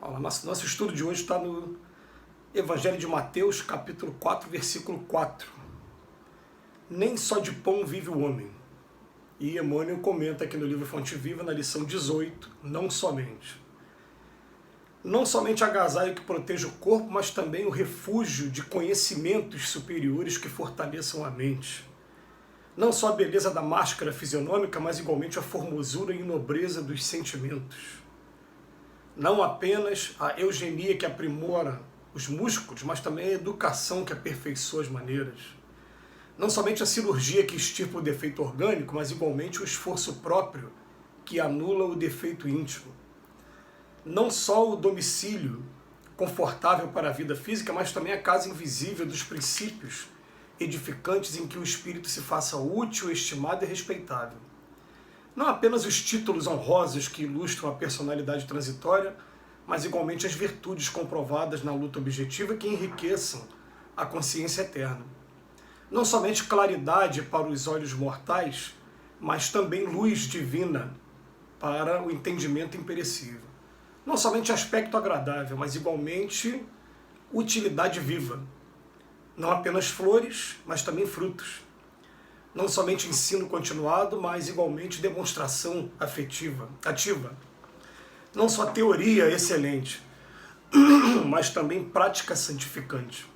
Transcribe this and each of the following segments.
Nosso estudo de hoje está no Evangelho de Mateus, capítulo 4, versículo 4. Nem só de pão vive o homem. E Emmanuel comenta aqui no livro Fonte Viva, na lição 18, não somente. Não somente agasalho que proteja o corpo, mas também o refúgio de conhecimentos superiores que fortaleçam a mente. Não só a beleza da máscara fisionômica, mas igualmente a formosura e nobreza dos sentimentos. Não apenas a eugenia que aprimora os músculos, mas também a educação que aperfeiçoa as maneiras. Não somente a cirurgia que extirpa o defeito orgânico, mas igualmente o esforço próprio que anula o defeito íntimo. Não só o domicílio confortável para a vida física, mas também a casa invisível dos princípios edificantes em que o espírito se faça útil, estimado e respeitável. Não apenas os títulos honrosos que ilustram a personalidade transitória, mas igualmente as virtudes comprovadas na luta objetiva que enriqueçam a consciência eterna. Não somente claridade para os olhos mortais, mas também luz divina para o entendimento imperecível. Não somente aspecto agradável, mas igualmente utilidade viva. Não apenas flores, mas também frutos. Não somente ensino continuado, mas igualmente demonstração afetiva, ativa. Não só teoria excelente, mas também prática santificante.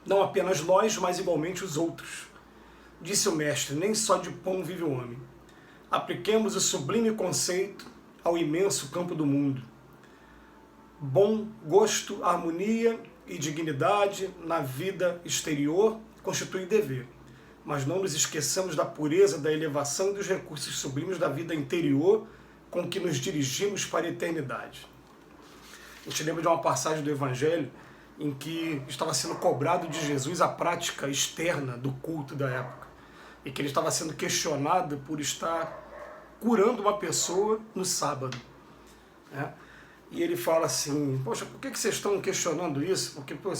Não apenas nós, mas igualmente os outros. Disse o mestre, nem só de pão vive o homem. Apliquemos o sublime conceito ao imenso campo do mundo. Bom gosto, harmonia e dignidade na vida exterior constitui dever. Mas não nos esqueçamos da pureza, da elevação e dos recursos sublimes da vida interior com que nos dirigimos para a eternidade. A gente lembra de uma passagem do Evangelho em que estava sendo cobrado de Jesus a prática externa do culto da época. E que ele estava sendo questionado por estar curando uma pessoa no sábado. Né? E ele fala assim, poxa, por que vocês estão questionando isso? Porque, pô,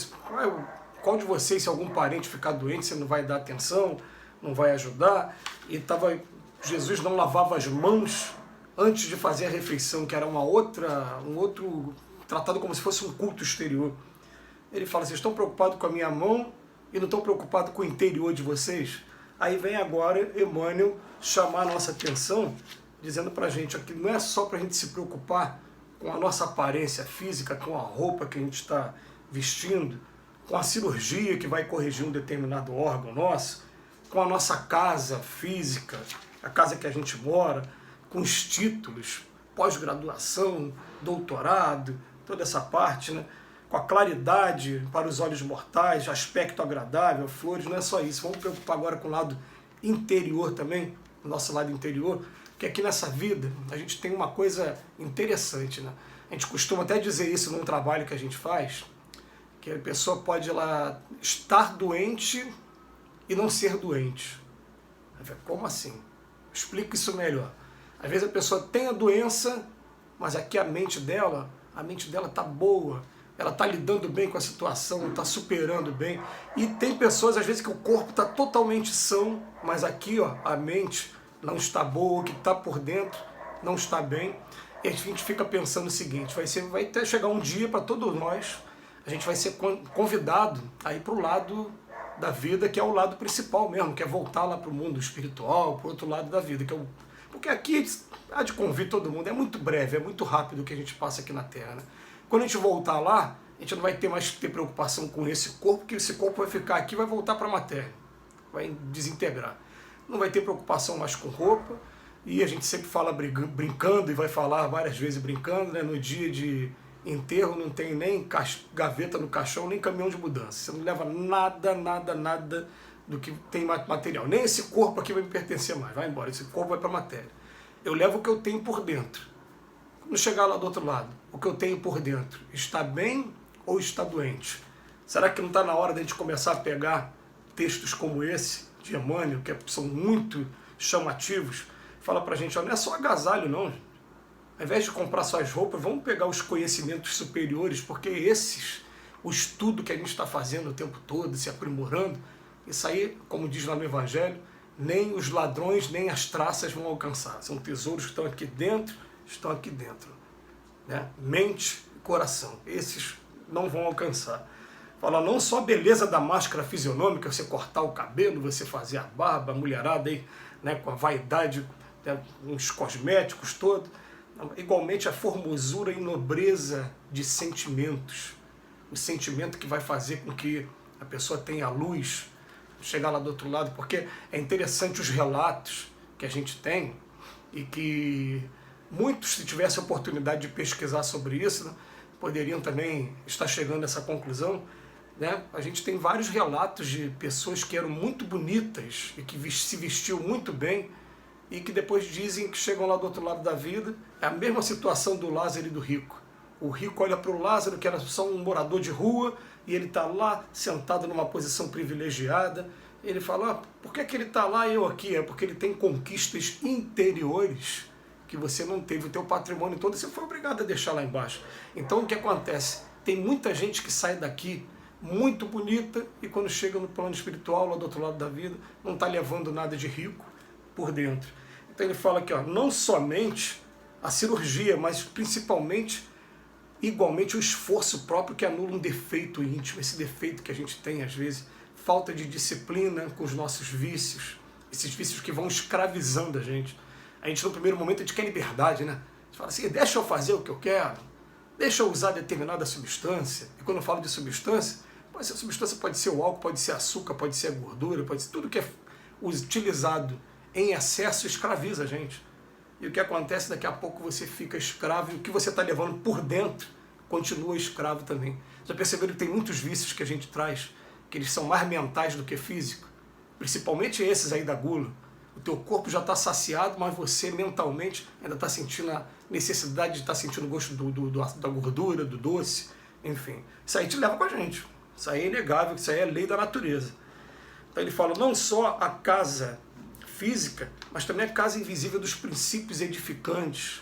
qual de vocês, se algum parente ficar doente, você não vai dar atenção, não vai ajudar? E Jesus não lavava as mãos antes de fazer a refeição, que era um outro tratado como se fosse um culto exterior. Ele fala, vocês estão preocupados com a minha mão e não estão preocupados com o interior de vocês? Aí vem agora Emmanuel chamar a nossa atenção, dizendo para a gente que não é só para a gente se preocupar com a nossa aparência física, com a roupa que a gente está vestindo, com a cirurgia que vai corrigir um determinado órgão nosso, com a nossa casa física, a casa que a gente mora, com os títulos, pós-graduação, doutorado, toda essa parte, né? Com a claridade para os olhos mortais, aspecto agradável, flores, não é só isso. Vamos preocupar agora com o lado interior também, o nosso lado interior, que aqui nessa vida a gente tem uma coisa interessante, né? A gente costuma até dizer isso num trabalho que a gente faz, que a pessoa pode lá estar doente e não ser doente. Como assim? Explica isso melhor. Às vezes a pessoa tem a doença, mas aqui a mente dela está boa, ela está lidando bem com a situação, está superando bem. E tem pessoas, às vezes, que o corpo está totalmente são, mas aqui ó, a mente não está boa, o que está por dentro não está bem. E a gente fica pensando o seguinte, vai até chegar um dia para todos nós, a gente vai ser convidado a ir para o lado da vida, que é o lado principal mesmo, que é voltar lá para o mundo espiritual, para o outro lado da vida. Porque aqui, há de convir todo mundo, é muito breve, é muito rápido o que a gente passa aqui na Terra. Né? Quando a gente voltar lá, a gente não vai ter mais ter preocupação com esse corpo, porque esse corpo vai ficar aqui e vai voltar para a matéria, vai desintegrar. Não vai ter preocupação mais com roupa, e a gente sempre fala brincando, e vai falar várias vezes brincando, né? No dia de enterro não tem nem gaveta no caixão, nem caminhão de mudança. Você não leva nada do que tem material. Nem esse corpo aqui vai me pertencer mais, vai embora, esse corpo vai para a matéria. Eu levo o que eu tenho por dentro. Quando chegar lá do outro lado, o que eu tenho por dentro está bem ou está doente? Será que não está na hora de a gente começar a pegar textos como esse, de Emmanuel, que são muito chamativos, fala pra gente, ó, não é só agasalho não, gente. Ao invés de comprar só as roupas, vamos pegar os conhecimentos superiores, porque o estudo que a gente está fazendo o tempo todo, se aprimorando, isso aí, como diz lá no Evangelho, nem os ladrões, nem as traças vão alcançar. São tesouros que estão aqui dentro. né? Mente e coração. Esses não vão alcançar. Fala não só a beleza da máscara fisionômica, você cortar o cabelo, você fazer a barba, a mulherada aí, né, com a vaidade, né, uns cosméticos todos, igualmente a formosura e nobreza de sentimentos. O sentimento que vai fazer com que a pessoa tenha luz, chegar lá do outro lado, porque é interessante os relatos que a gente tem e que muitos, se tivessem a oportunidade de pesquisar sobre isso, né, poderiam também estar chegando a essa conclusão, né? A gente tem vários relatos de pessoas que eram muito bonitas e que se vestiam muito bem e que depois dizem que chegam lá do outro lado da vida. É a mesma situação do Lázaro e do rico. O rico olha para o Lázaro, que era só um morador de rua, e ele está lá sentado numa posição privilegiada. Ele fala, ah, por que ele está lá e eu aqui? É porque ele tem conquistas interiores que você não teve, o teu patrimônio todo, você foi obrigado a deixar lá embaixo. Então o que acontece? Tem muita gente que sai daqui muito bonita e quando chega no plano espiritual, lá do outro lado da vida, não está levando nada de rico por dentro. Então ele fala aqui, ó, não somente a cirurgia, mas principalmente, igualmente, o esforço próprio que anula um defeito íntimo, esse defeito que a gente tem às vezes, falta de disciplina com os nossos vícios, esses vícios que vão escravizando a gente. A gente no primeiro momento a gente quer liberdade, né? A gente fala assim, deixa eu fazer o que eu quero, deixa eu usar determinada substância. E quando eu falo de substância, essa substância pode ser o álcool, pode ser açúcar, pode ser a gordura, pode ser tudo que é utilizado em excesso escraviza a gente. E o que acontece, daqui a pouco você fica escravo e o que você está levando por dentro continua escravo também. Já perceberam que tem muitos vícios que a gente traz, que eles são mais mentais do que físicos? Principalmente esses aí da gula. O teu corpo já está saciado, mas você mentalmente ainda está sentindo a necessidade de estar sentindo o gosto da gordura, do doce, enfim. Isso aí te leva com a gente. Isso aí é inegável, isso aí é lei da natureza. Então ele fala, não só a casa física, mas também a casa invisível dos princípios edificantes.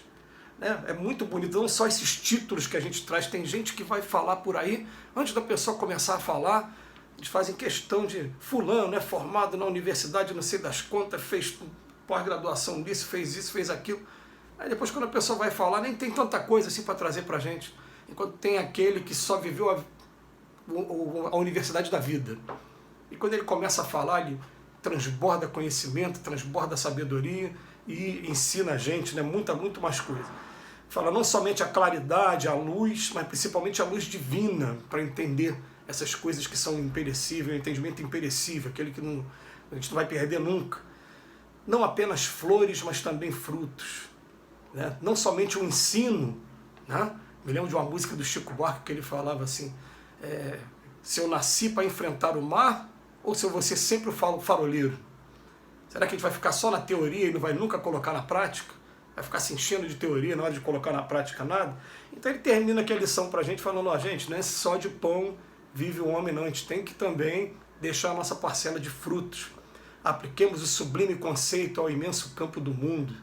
Né? É muito bonito, não só esses títulos que a gente traz, tem gente que vai falar por aí, antes da pessoa começar a falar, eles fazem questão de fulano, é formado na universidade, não sei das contas, fez pós-graduação nisso, fez isso, fez aquilo. Aí depois quando a pessoa vai falar, nem tem tanta coisa assim para trazer para a gente. Enquanto tem aquele que só viveu a universidade da vida. E quando ele começa a falar, ele transborda conhecimento, transborda sabedoria e ensina a gente, né, muito mais coisa. Fala não somente a claridade, a luz, mas principalmente a luz divina para entender essas coisas que são imperecíveis, o entendimento imperecível, aquele que a gente não vai perder nunca. Não apenas flores, mas também frutos. Né? Não somente o ensino. Né? Me lembro de uma música do Chico Buarque que ele falava assim, se eu nasci para enfrentar o mar, ou se eu vou ser sempre o faroleiro? Será que a gente vai ficar só na teoria e não vai nunca colocar na prática? Vai ficar se enchendo de teoria na hora de colocar na prática nada? Então ele termina aqui a lição para a gente falando, ó, gente, não é só de pão vive o homem, não. A gente tem que também deixar a nossa parcela de frutos. Apliquemos o sublime conceito ao imenso campo do mundo.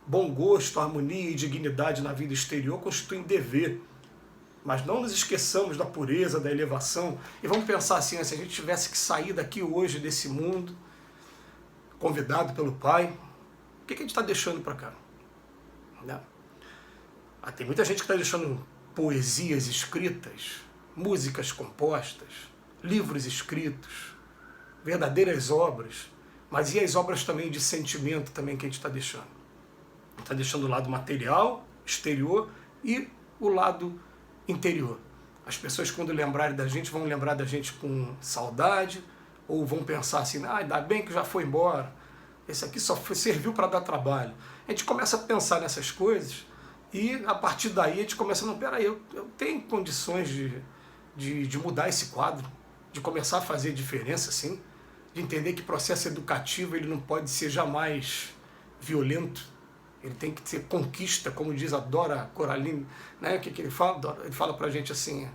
Bom gosto, harmonia e dignidade na vida exterior constituem dever. Mas não nos esqueçamos da pureza, da elevação. E vamos pensar assim, se a gente tivesse que sair daqui hoje, desse mundo, convidado pelo Pai, o que a gente está deixando para cá? Né? Tem muita gente que está deixando poesias escritas, músicas compostas, livros escritos, verdadeiras obras, mas e as obras também de sentimento também que a gente está deixando? Está deixando o lado material, exterior, e o lado interior. As pessoas quando lembrarem da gente vão lembrar da gente com saudade, ou vão pensar assim, ainda bem que já foi embora, esse aqui só serviu para dar trabalho. A gente começa a pensar nessas coisas e a partir daí a gente começa, não, peraí, eu tenho condições de mudar esse quadro, de começar a fazer diferença, sim, de entender que processo educativo ele não pode ser jamais violento, ele tem que ser conquista, como diz a Dora Coraline, né? O que ele fala? Ele fala pra gente assim,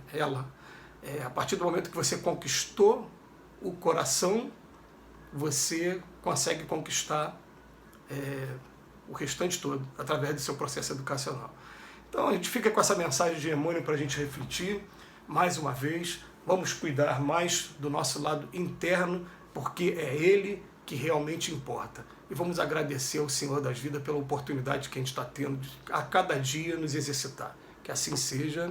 a partir do momento que você conquistou o coração, você consegue conquistar o restante todo, através do seu processo educacional. Então a gente fica com essa mensagem de Emmanuel para a gente refletir, mais uma vez, vamos cuidar mais do nosso lado interno, porque é ele que realmente importa. E vamos agradecer ao Senhor das Vidas pela oportunidade que a gente está tendo de, a cada dia, nos exercitar. Que assim seja.